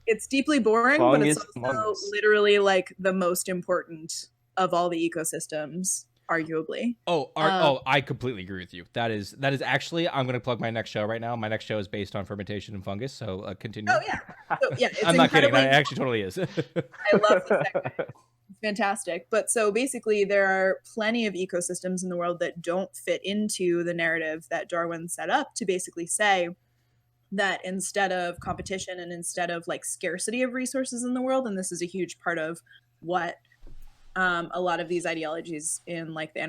It's deeply boring, but it's Fungus among also us. literally like the most important of all the ecosystems, arguably. I completely agree with you. That is actually, I'm going to plug my next show right now. My next show is based on fermentation and fungus. So continue. Oh yeah, so, yeah. It's I'm not kidding. It incredibly- actually totally is. I love the segment. It's fantastic. But so basically, there are plenty of ecosystems in the world that don't fit into the narrative that Darwin set up to basically say that instead of competition and instead of like scarcity of resources in the world, and this is a huge part of what a lot of these ideologies in like the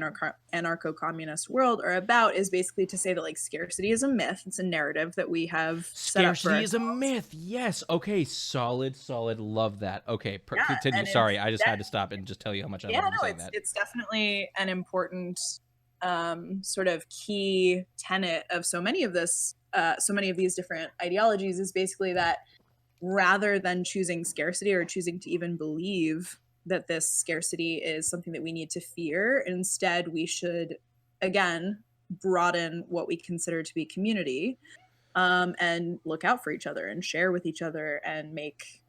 anarcho-communist world are about is basically to say that like scarcity is a myth. It's a narrative that we have set up for Scarcity is a ourselves. myth. Yes. Okay. Solid. Love that. Okay. Yeah, Continue. and Sorry, I just had to stop and just tell you how much I love you saying that. it's definitely an important sort of key tenet of so many of these different ideologies is basically that rather than choosing scarcity or choosing to even believe that this scarcity is something that we need to fear, instead we should again broaden what we consider to be community and look out for each other and share with each other and make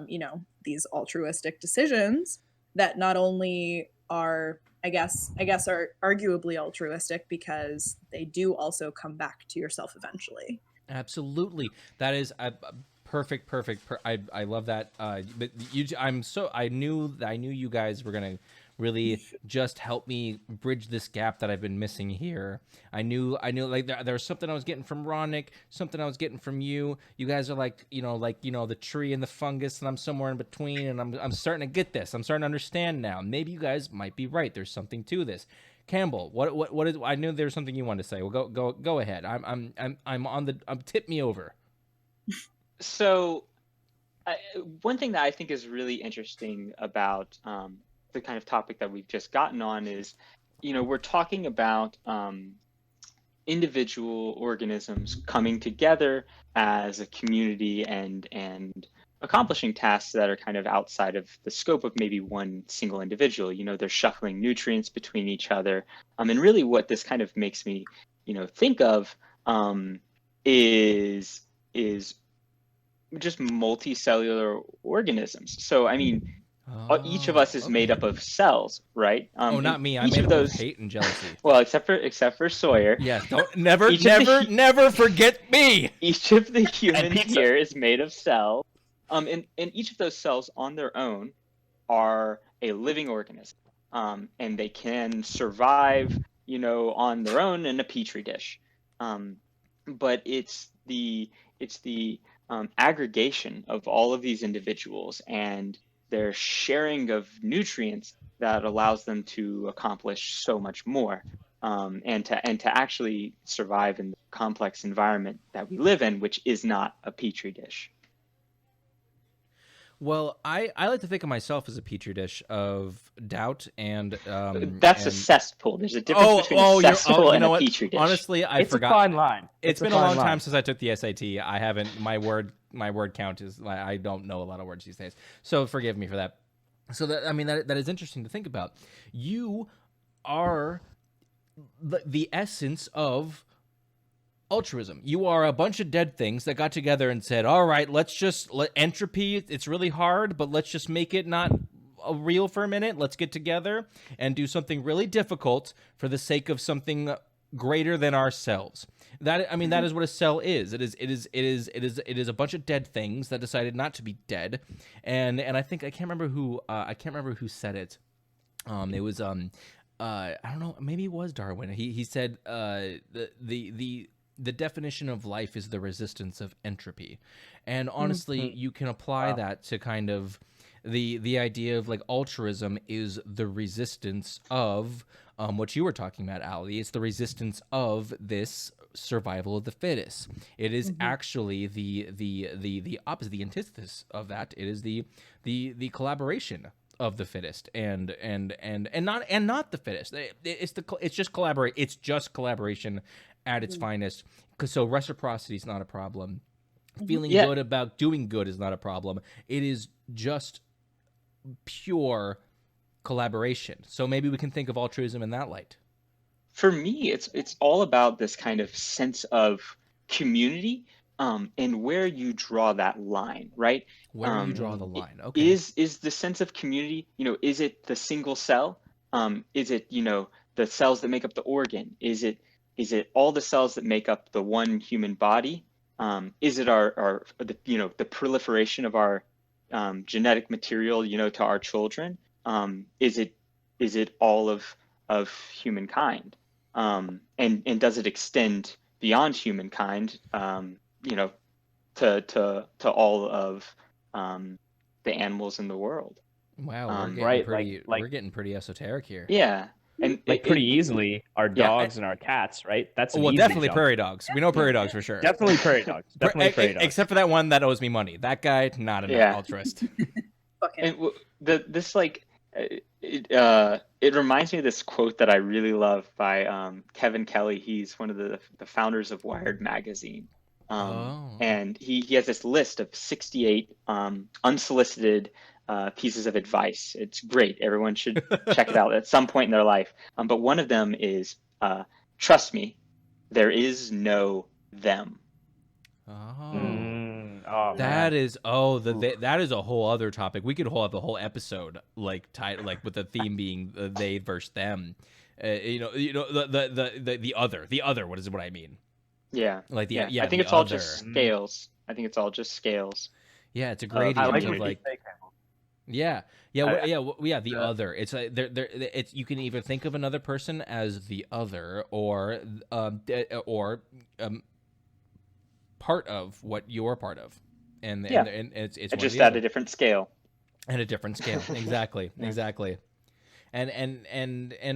you know, these altruistic decisions that not only are I guess are arguably altruistic because they do also come back to yourself eventually. Absolutely. That is perfect. I love that. But I knew you guys were gonna really just help me bridge this gap that I've been missing here. I knew like there was something I was getting from Ronak, something I was getting from you. You guys are like the tree and the fungus, and I'm somewhere in between, and I'm starting to get this. I'm starting to understand now. Maybe you guys might be right. There's something to this. Campbell, what is? I knew there was something you wanted to say. Well, go ahead. I'm on the. Tip me over. So, one thing that I think is really interesting about the kind of topic that we've just gotten on is, we're talking about individual organisms coming together as a community and accomplishing tasks that are kind of outside of the scope of maybe one single individual. They're shuffling nutrients between each other. And really what this kind of makes me, think of is just multicellular organisms. So, I mean, each of us is made up of cells, right? Not me. I'm each made of up those of hate and jealousy. Well, except for Sawyer. Yeah, don't never forget me. Each of the humans here is made of cells. And each of those cells on their own are a living organism. And they can survive, on their own in a petri dish. But it's the aggregation of all of these individuals and their sharing of nutrients that allows them to accomplish so much more, and to actually survive in the complex environment that we live in, which is not a petri dish. Well, I like to think of myself as a petri dish of doubt and That's a cesspool. There's a difference between a cesspool and a petri dish. Honestly, I forgot. It's a fine line. It's been a long time since I took the SAT. I haven't. My word count is I don't know a lot of words these days. So forgive me for that. So that is interesting to think about. You are the essence of altruism. You are a bunch of dead things that got together and said, all right, let's just let entropy. It's really hard, but let's just make it not real for a minute. Let's get together and do something really difficult for the sake of something greater than ourselves. That is what a cell is. It is a bunch of dead things that decided not to be dead, and I think I can't remember who said it. It was I don't know, maybe it was Darwin. He said the definition of life is the resistance of entropy, and honestly, you can apply that to kind of the idea of like altruism is the resistance of what you were talking about, Ali. It's the resistance of this survival of the fittest. It is actually the opposite, the antithesis of that. It is the collaboration of the fittest and not the fittest. It's just collaboration at its finest. So reciprocity is not a problem. Feeling good about doing good is not a problem. It is just pure collaboration. So maybe we can think of altruism in that light. For me, it's all about this kind of sense of community, and where you draw that line, right? Where you draw the line. Okay. Is the sense of community, is it the single cell? Is it, the cells that make up the organ? Is it all the cells that make up the one human body? Is it the proliferation of our genetic material, to our children? Is it all of humankind? And does it extend beyond humankind? To all of the animals in the world. Wow, we're getting pretty esoteric here. Yeah, and pretty easily our dogs and our cats, right? That's definitely prairie dogs. We know prairie dogs for sure. Definitely prairie dogs. Definitely prairie dogs. Except for that one that owes me money. That guy, not an altruist. And it reminds me of this quote that I really love by Kevin Kelly. He's one of the founders of Wyrd magazine. And he has this list of 68 unsolicited pieces of advice. It's great. Everyone should check it out at some point in their life. But one of them is, trust me, there is no them. That is that is a whole other topic. We could have the whole episode with the theme being they versus them. The other. What is what I mean? Yeah. I think it's all just scales. I think it's all just scales. Yeah, it's a gradient of like. The other. It's it's you can either think of another person as the other or part of what you're part of, and it's just at a different scale. At a different scale, exactly. And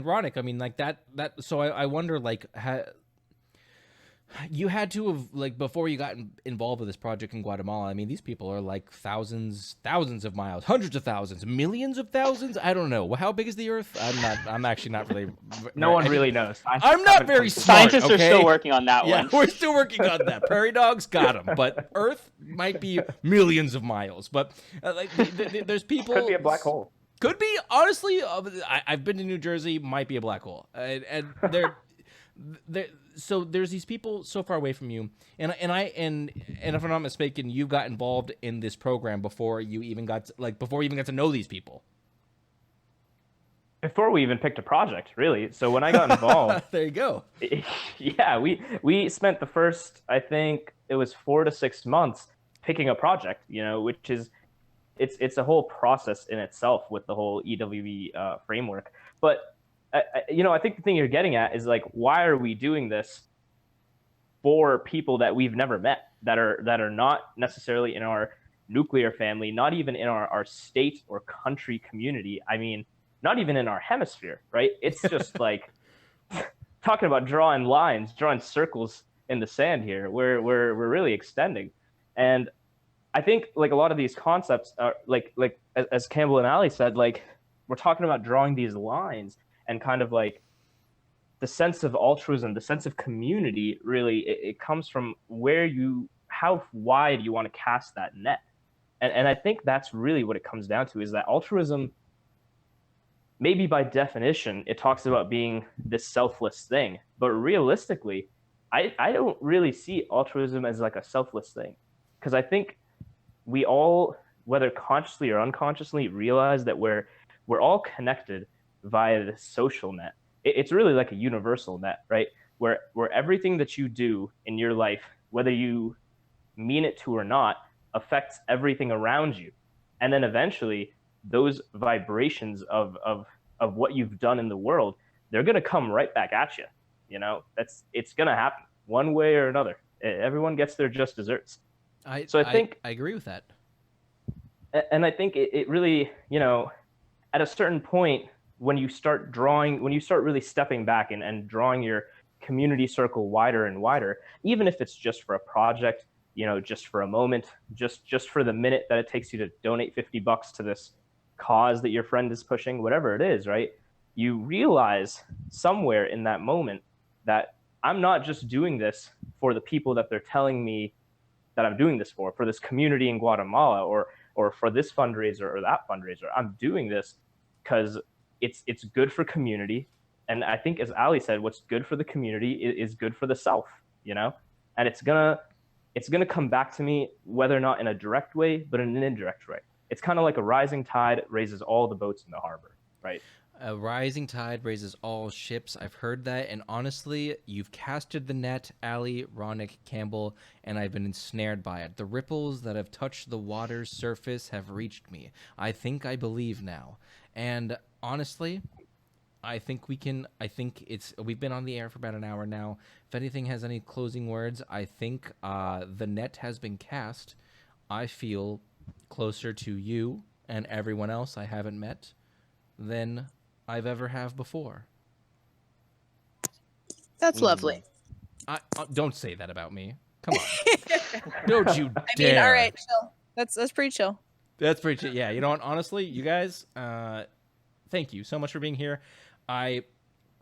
Ronak, I mean, like that. So I wonder, like, you had to have, before you got involved with this project in Guatemala. I mean, these people are like thousands of miles, hundreds of thousands, millions of thousands. I don't know. How big is the Earth? I'm actually not really. No one really knows. I'm not very smart. Scientists are still working on that one. Yeah, we're still working on that. Prairie dogs got them, but Earth might be millions of miles. But there's people. Could be a black hole. Could be, honestly. I've been to New Jersey. Might be a black hole, and they're. So there's these people so far away from you, and if I'm not mistaken, you got involved in this program before you even got to know these people. Before we even picked a project, really. So when I got involved, there you go. Yeah, we spent the first, I think it was 4 to 6 months picking a project. Which is it's a whole process in itself with the whole EWE framework, but. I think the thing you're getting at is like, why are we doing this for people that we've never met, that are not necessarily in our nuclear family, not even in our state or country community? I mean, not even in our hemisphere, right? It's just like talking about drawing lines, drawing circles in the sand here. We're really extending, and I think like a lot of these concepts are like as Campbell and Ali said, like we're talking about drawing these lines. And kind of like the sense of altruism, the sense of community, really, it comes from how wide you want to cast that net. And I think that's really what it comes down to, is that altruism, maybe by definition, it talks about being this selfless thing. But realistically, I don't really see altruism as like a selfless thing. Because I think we all, whether consciously or unconsciously, realize that we're we're all connected via this social net. It's really like a universal net, right? Where everything that you do in your life, whether you mean it to or not, affects everything around you. And then eventually those vibrations of what you've done in the world, they're going to come right back at you. It's going to happen one way or another. Everyone gets their just desserts. I agree with that. And I think it really, at a certain point, when you start really stepping back and drawing your community circle wider and wider, even if it's just for a project, just for a moment, just for the minute that it takes you to donate $50 to this cause that your friend is pushing, whatever it is, right? You realize somewhere in that moment that I'm not just doing this for the people that they're telling me that I'm doing this for this community in Guatemala or for this fundraiser or that fundraiser. I'm doing this because it's good for community. And I think, as Ali said, what's good for the community is good for the self, and it's gonna come back to me, whether or not in a direct way, but in an indirect way. It's kind of like a rising tide raises all the boats in the harbor, right? A rising tide raises all ships. I've heard that, and honestly, you've casted the net, Ali, Ronak, Campbell, and I've been ensnared by it. The ripples that have touched the water's surface have reached me. I think I believe now. And honestly, we've been on the air for about an hour now. If anything has any closing words, I think the net has been cast. I feel closer to you and everyone else I haven't met than I've ever have before. That's lovely. Don't say that about me. Come on. Don't you dare. I mean, all right, chill. That's pretty chill. That's pretty chill. Yeah, you know what? Honestly, you guys, thank you so much for being here. I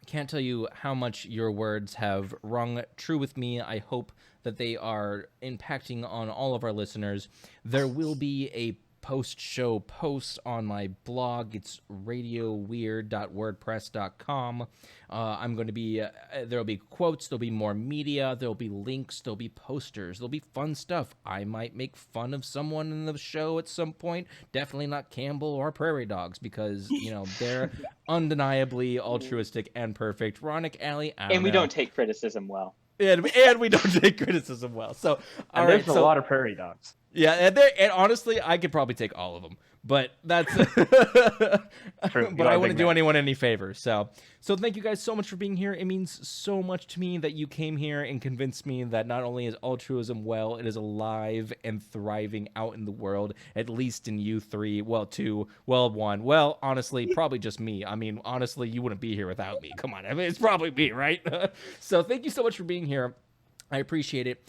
can't tell you how much your words have rung true with me. I hope that they are impacting on all of our listeners. There will be a post-show post on my blog. It's radioweird.wordpress.com. I'm going to be, there'll be quotes, there'll be more media, there'll be links, there'll be posters, there'll be fun stuff. I might make fun of someone in the show at some point. Definitely not Campbell or Prairie Dogs, because, they're undeniably altruistic and perfect. Ronak, Ali, and we don't take criticism well. And we don't take criticism well. So, there's a lot of Prairie Dogs. Yeah, and honestly, I could probably take all of them, but that's True. But I wouldn't do anyone any favors. So thank you guys so much for being here. It means so much to me that you came here and convinced me that not only is altruism well, it is alive and thriving out in the world, at least in you three. Well, two. Well, one. Well, honestly, probably just me. I mean, honestly, you wouldn't be here without me. Come on. I mean, it's probably me, right? So thank you so much for being here. I appreciate it.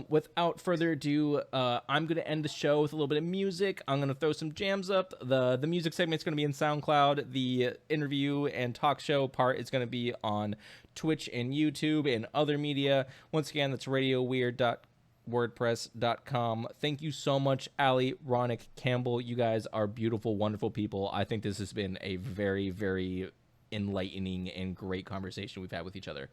Without further ado, I'm going to end the show with a little bit of music. I'm going to throw some jams up. The music segment's going to be in SoundCloud. The interview and talk show part is going to be on Twitch and YouTube and other media. Once again, that's radioweird.wordpress.com. Thank you so much, Ali, Ronak, Campbell. You guys are beautiful, wonderful people. I think this has been a very, very enlightening and great conversation we've had with each other.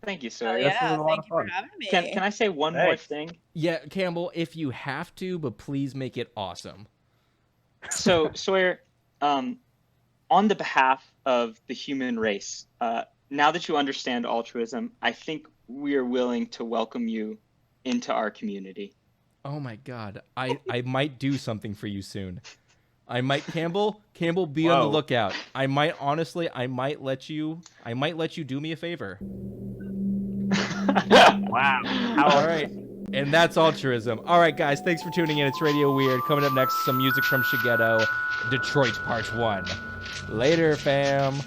Thank you, sir. Oh, yeah, thank you for having me. Can I say one more thing? Yeah, Campbell, if you have to, but please make it awesome. So, Sawyer, on the behalf of the human race, now that you understand altruism, I think we are willing to welcome you into our community. Oh my God, I might do something for you soon. I might, Campbell, be on the lookout. I might let you do me a favor. Wow. All right. And that's altruism. All right, guys. Thanks for tuning in. It's Radio Weird. Coming up next, some music from Shigeto, Detroit Part 1. Later, fam.